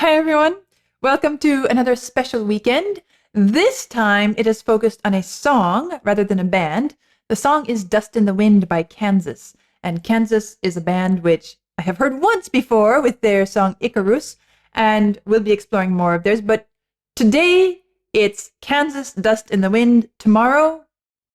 Hi, everyone. Welcome to another special weekend. This time it is focused on a song rather than a band. The song is Dust in the Wind by Kansas. And Kansas is a band which I have heard once before with their song Icarus, and we'll be exploring more of theirs. But today it's Kansas, Dust in the Wind. Tomorrow,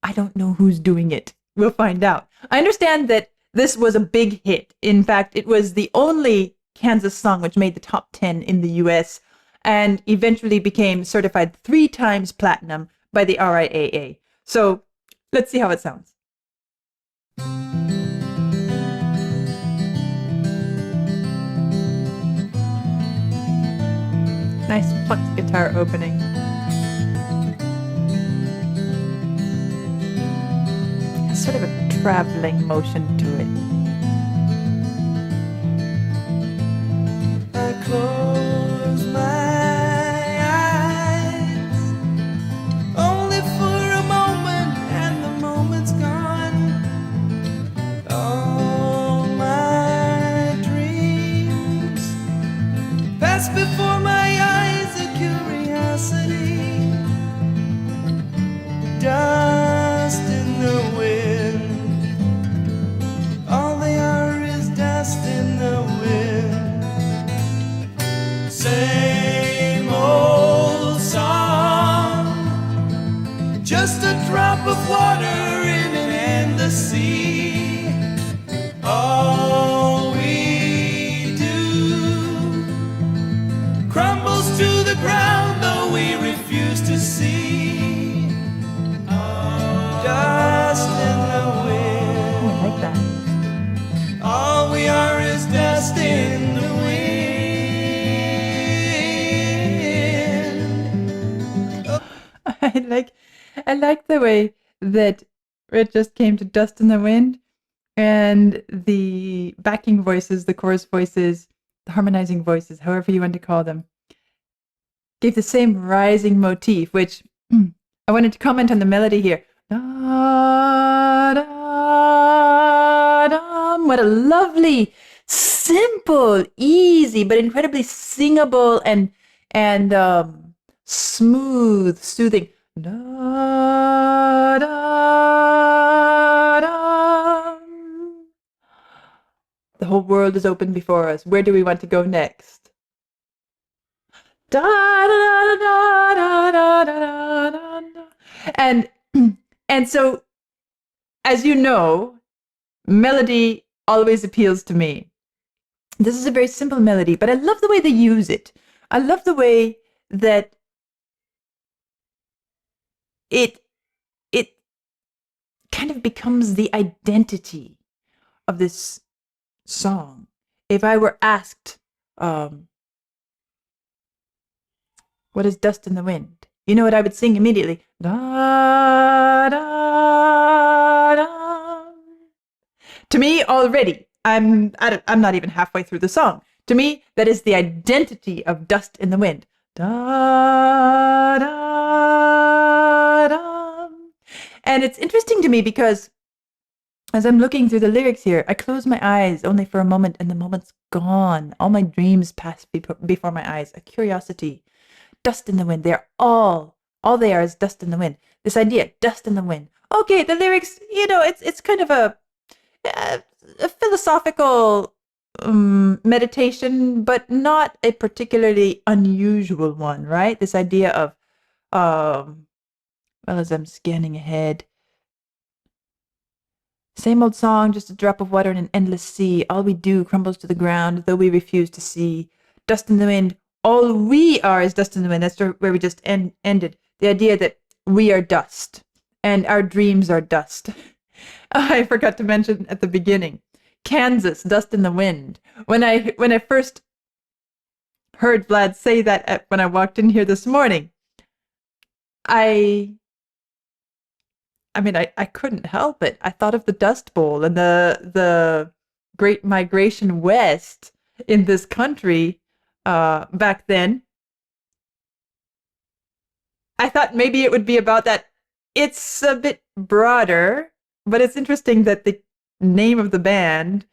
I don't know who's doing it. We'll find out. I understand that this was a big hit. In fact, it was the only Kansas song which made the top 10 in the US and eventually became certified 3 times platinum by the RIAA. So let's see how it sounds. Nice plucked guitar opening. Sort of a traveling motion to it. I close my eyes only for a moment, and the moment's gone. All my dreams pass before my eyes, a curiosity, dust in the wind. All they are is dust in the wind. Same old song, just a drop of water in an endless sea. All we do crumbles to the ground, though we refuse to see. Dust in the wind. Oh, I like that. All we are is dust in the wind. I like the way that it just came to Dust in the Wind, and the backing voices, the chorus voices, the harmonizing voices, however you want to call them, gave the same rising motif, which I wanted to comment on the melody here. Da, da, da. What a lovely, simple, easy, but incredibly singable and smooth, soothing. Da, da, da. The whole world is open before us. Where do we want to go next? Da, da, da, da, da, da, da, da. And so, as you know, melody always appeals to me. This is a very simple melody, but I love the way they use it. I love the way that it kind of becomes the identity of this song. If I were asked, what is Dust in the Wind? You know what I would sing immediately? Da, da, da. To me, already, I'm not even halfway through the song. To me, that is the identity of Dust in the Wind. Da, da, da. And it's interesting to me because as I'm looking through the lyrics here, I close my eyes only for a moment, and the moment's gone. All my dreams pass before my eyes. A curiosity, dust in the wind. They're all they are is dust in the wind. This idea, dust in the wind. Okay, the lyrics, it's kind of a philosophical meditation, but not a particularly unusual one, right? This idea of, well, as I'm scanning ahead, same old song, just a drop of water in an endless sea. All we do crumbles to the ground, though we refuse to see. Dust in the wind. All we are is dust in the wind. That's where we just ended. The idea that we are dust and our dreams are dust. I forgot to mention at the beginning, Kansas, Dust in the Wind. When I first heard Vlad say that when I walked in here this morning, I couldn't help it. I thought of the Dust Bowl and the Great Migration West in this country back then. I thought maybe it would be about that. It's a bit broader, but it's interesting that the name of the band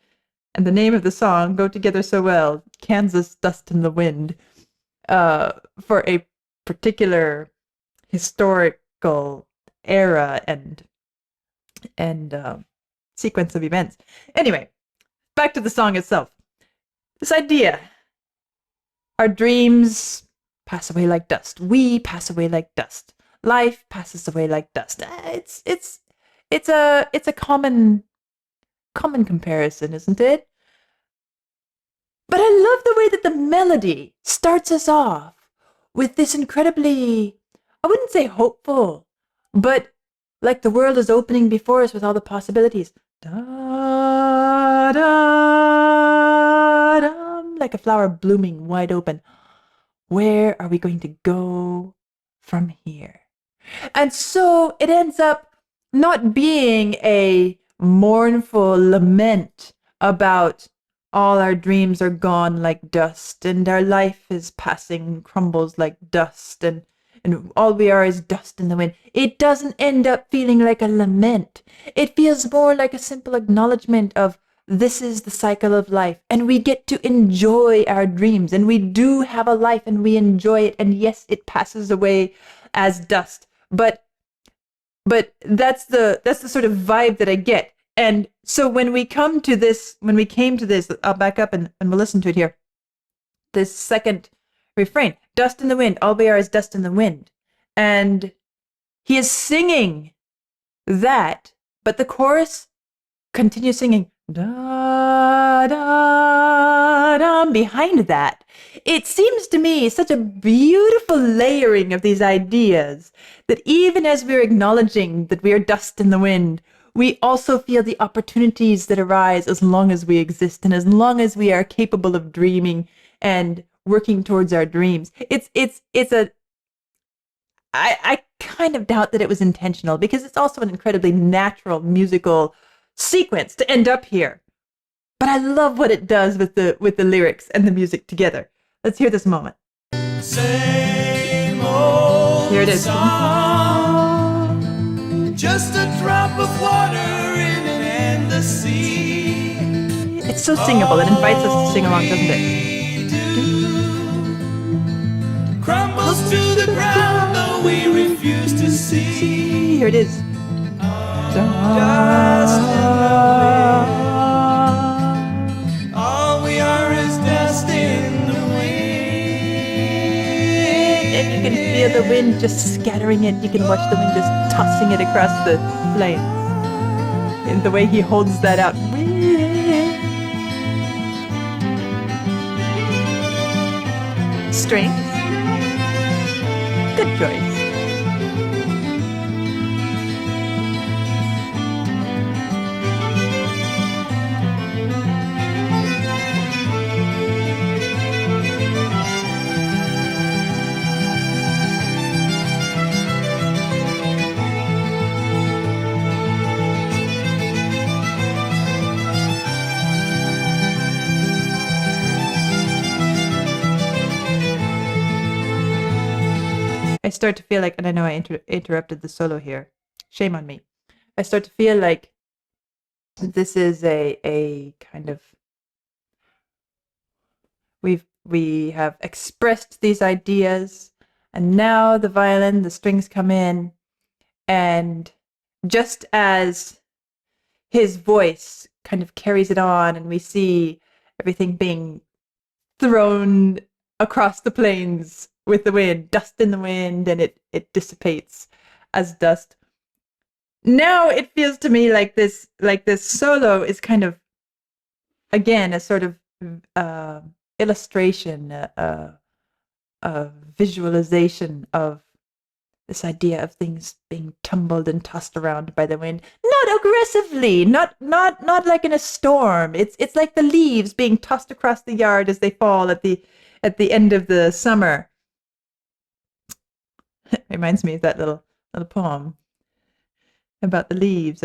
and the name of the song go together so well. Kansas, Dust in the Wind. for a particular historical era and sequence of events. Anyway, back to the song itself. This idea: our dreams pass away like dust. We pass away like dust. Life passes away like dust. It's a common comparison, isn't it? But I love the way that the melody starts us off with this incredibly, I wouldn't say hopeful, but like the world is opening before us with all the possibilities. Da, da, da, like a flower blooming wide open. Where are we going to go from here? And so it ends up not being a mournful lament about all our dreams are gone like dust and our life is passing, crumbles like dust, and all we are is dust in the wind. It doesn't end up feeling like a lament. It feels more like a simple acknowledgement of this is the cycle of life, and we get to enjoy our dreams, and we do have a life and we enjoy it, and yes, it passes away as dust. But that's the sort of vibe that I get. And so when we came to this, I'll back up and we'll listen to it here. This second refrain, dust in the wind, all we are is dust in the wind. And he is singing that, but the chorus continues singing da da da behind that. It seems to me such a beautiful layering of these ideas that even as we're acknowledging that we are dust in the wind, we also feel the opportunities that arise as long as we exist and as long as we are capable of dreaming and working towards our dreams. I kind of doubt that it was intentional, because it's also an incredibly natural musical sequence to end up here. But I love what it does with the lyrics and the music together. Let's hear this moment. Same old Here it is. song, just a drop of water in an endless sea. It's so singable. It invites us to sing along, doesn't it? Crumbles to the ground, though we refuse to see. Here it is. Dust in the wind. All we are is dust in the wind. And you can feel the wind just scattering it. You can watch the wind just tossing it across the plain. And the way he holds that out. Strings. Good choice. I start to feel like, and I know I interrupted the solo here. Shame on me. I start to feel like this is a kind of, we have expressed these ideas, and now the violin, the strings come in, and just as his voice kind of carries it on, and we see everything being thrown across the plains with the wind, dust in the wind, and it dissipates as dust. Now it feels to me like this solo is kind of, again, a sort of illustration, a visualization of this idea of things being tumbled and tossed around by the wind, not aggressively, not like in a storm. It's like the leaves being tossed across the yard as they fall at the end of the summer. Reminds me of that little poem about the leaves.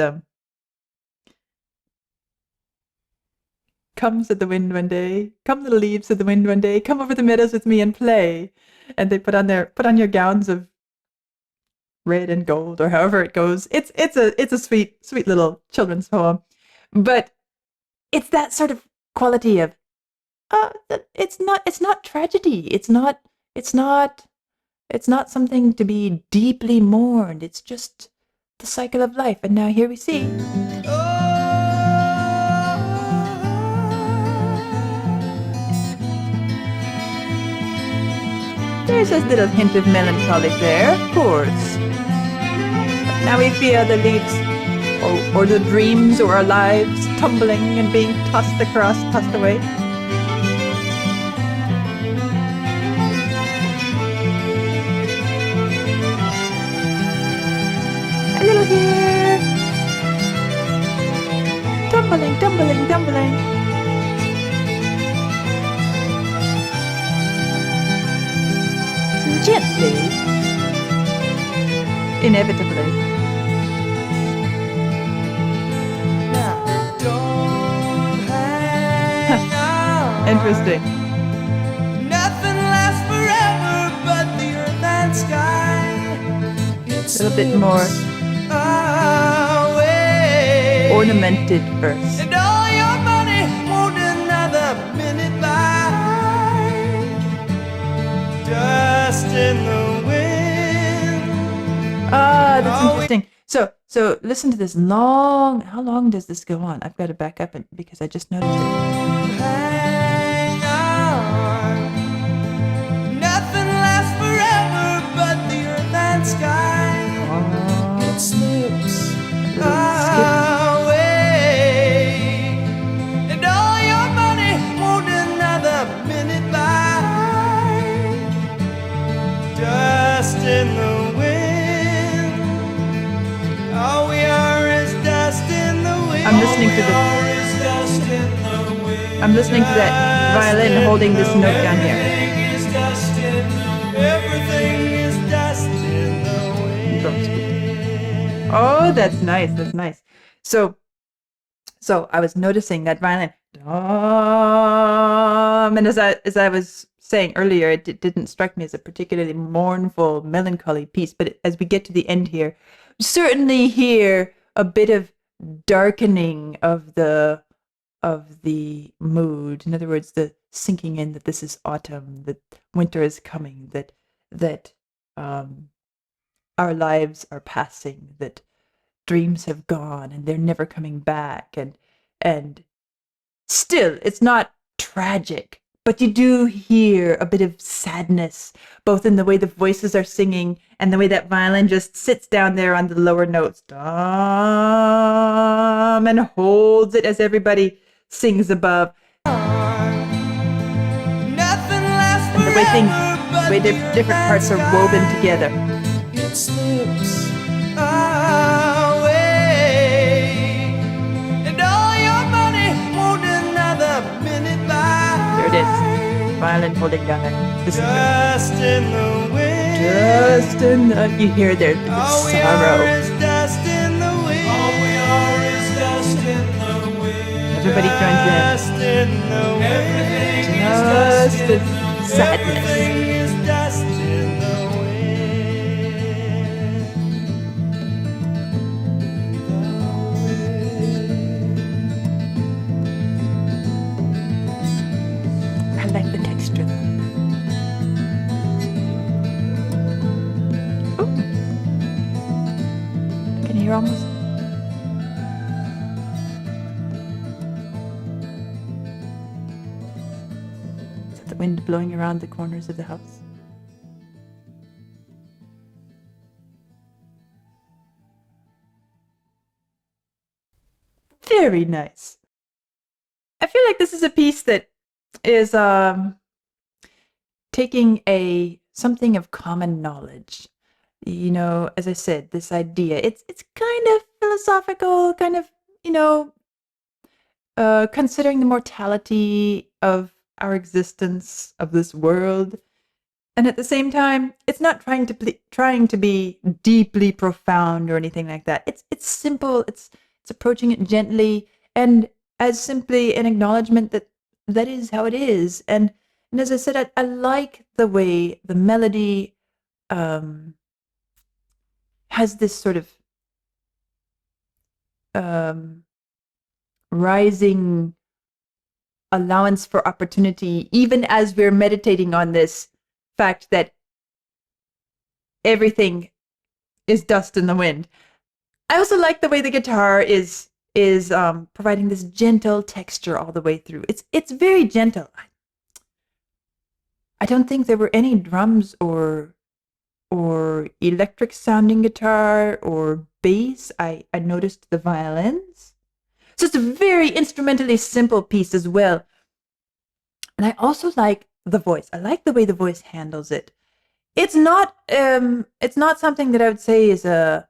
Come, said the wind one day. Come, little leaves, said the wind one day. Come over the meadows with me and play. And they put on your gowns of red and gold, or however it goes. It's a sweet little children's poem, but it's that sort of quality of it's not tragedy. It's not It's not something to be deeply mourned. It's just the cycle of life. And now here we see. There's a little hint of melancholy there, of course. But now we feel the leaves, or the dreams, or our lives tumbling and being tossed across, tossed away. A little here. Tumbling, tumbling, tumbling. Gently. Inevitably. Now, don't hang on. Interesting. Nothing lasts forever but the earth and sky. A little bit more away. Ornamented verse. And all your money won't another minute by. Dust in the wind. Ah, that's interesting. So listen to this long. How long does this go on? I've got to back up because I just noticed it. Hang on. Nothing lasts forever but the earth and sky. It slips away. And all your money won't another minute by. Dust in the wind. All we are is dust in the wind. I'm listening to I'm listening to that violin holding this note down here. Everything is dust in the wind. Oh, that's nice. That's nice. So I was noticing that violin. And as I was saying earlier, it didn't strike me as a particularly mournful, melancholy piece. But as we get to the end here, certainly hear a bit of darkening of the mood. In other words, the sinking in that this is autumn, that winter is coming, that our lives are passing, that dreams have gone and they're never coming back, and still it's not tragic, but you do hear a bit of sadness, both in the way the voices are singing and the way that violin just sits down there on the lower notes, and holds it as everybody sings above. And the way different parts are woven together. It slips away, and all your money won't another minute by. There it is. Violin holding down there. Dust in the wind. Just in the, you hear there the All we sorrow. are is dust in the wind. All we are is dust in the wind. Everybody joins in. Dust in the wind. Just in sadness. Everything is dust in the I like the texture. Ooh. Can you hear almost? Is that the wind blowing around the corners of the house? Very nice. I feel like this is a piece that is taking something of common knowledge. You know, as I said, this idea, it's kind of philosophical, kind of, considering the mortality of our existence, of this world. And at the same time, it's not trying to be deeply profound or anything like that. It's simple. It's approaching it gently and as simply an acknowledgement that is how it is. And as I said, I like the way the melody has this sort of rising allowance for opportunity, even as we're meditating on this fact that everything is dust in the wind. I also like the way the guitar is providing this gentle texture all the way through. It's very gentle. I don't think there were any drums or electric sounding guitar or bass. I noticed the violins. So it's a very instrumentally simple piece as well. And I also like the voice. I like the way the voice handles it. It's not something that I would say is a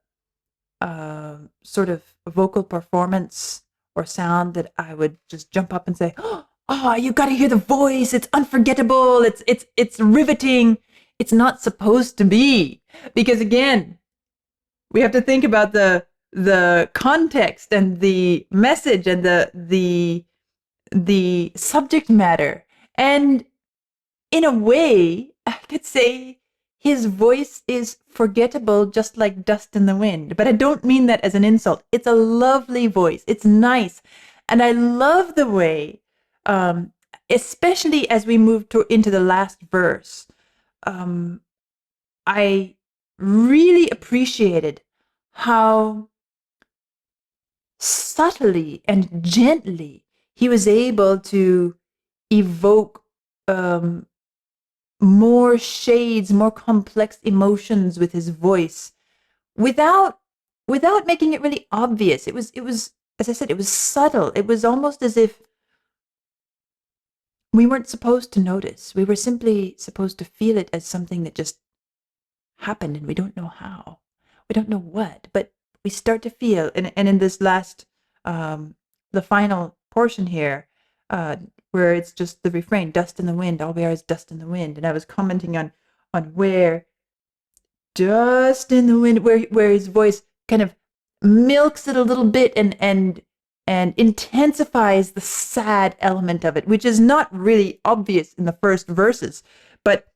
sort of vocal performance or sound that I would just jump up and say, "Oh, you got to hear the voice. It's unforgettable. It's riveting." It's not supposed to be, because again, we have to think about the context and the message and the subject matter. And in a way, I could say his voice is forgettable, just like dust in the wind. But I don't mean that as an insult. It's a lovely voice. It's nice. And I love the way, especially as we move into the last verse, I really appreciated how subtly and gently he was able to evoke more shades, more complex emotions with his voice, without making it really obvious. It was, as I said, it was subtle. It was almost as if we weren't supposed to notice. We were simply supposed to feel it as something that just happened, and we don't know how. We don't know what, but we start to feel. And in this last, the final portion here, where it's just the refrain, dust in the wind, all we are is dust in the wind. And I was commenting on where dust in the wind, where his voice kind of milks it a little bit and intensifies the sad element of it, which is not really obvious in the first verses, but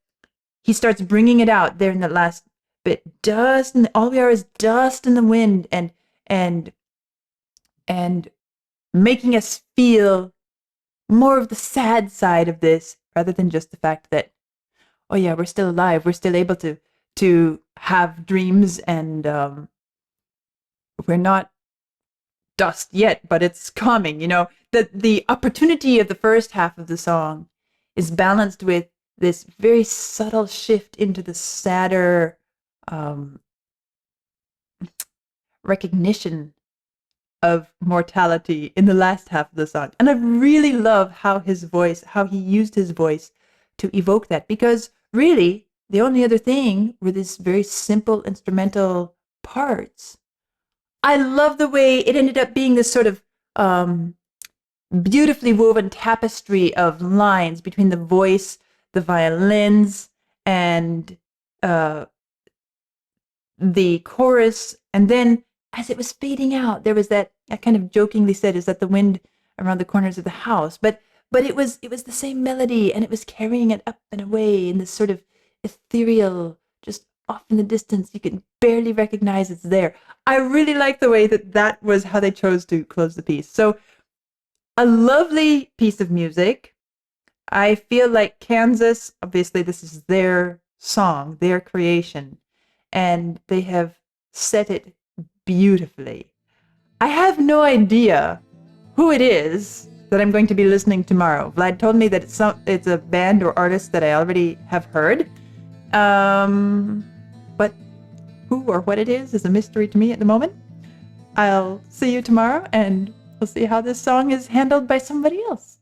he starts bringing it out there in the last bit. Dust, and all we are is dust in the wind, and making us feel more of the sad side of this, rather than just the fact that, oh yeah, we're still alive, we're still able to have dreams, and we're not dust yet, but it's coming. The opportunity of the first half of the song is balanced with this very subtle shift into the sadder recognition of mortality in the last half of the song. And I really love how he used his voice to evoke that, because really the only other thing were these very simple instrumental parts. I love the way it ended up being this sort of beautifully woven tapestry of lines between the voice, the violins, and the chorus. And then as it was fading out, there was that, I kind of jokingly said, is that the wind around the corners of the house? But it was the same melody, and it was carrying it up and away in this sort of ethereal, just off in the distance. You can barely recognize it's there. I really like the way that was how they chose to close the piece. So a lovely piece of music. I feel like Kansas, obviously this is their song, their creation, and they have set it beautifully. I have no idea who it is that I'm going to be listening tomorrow. Vlad told me that it's a band or artist that I already have heard. But who or what it is a mystery to me at the moment. I'll see you tomorrow, and we'll see how this song is handled by somebody else.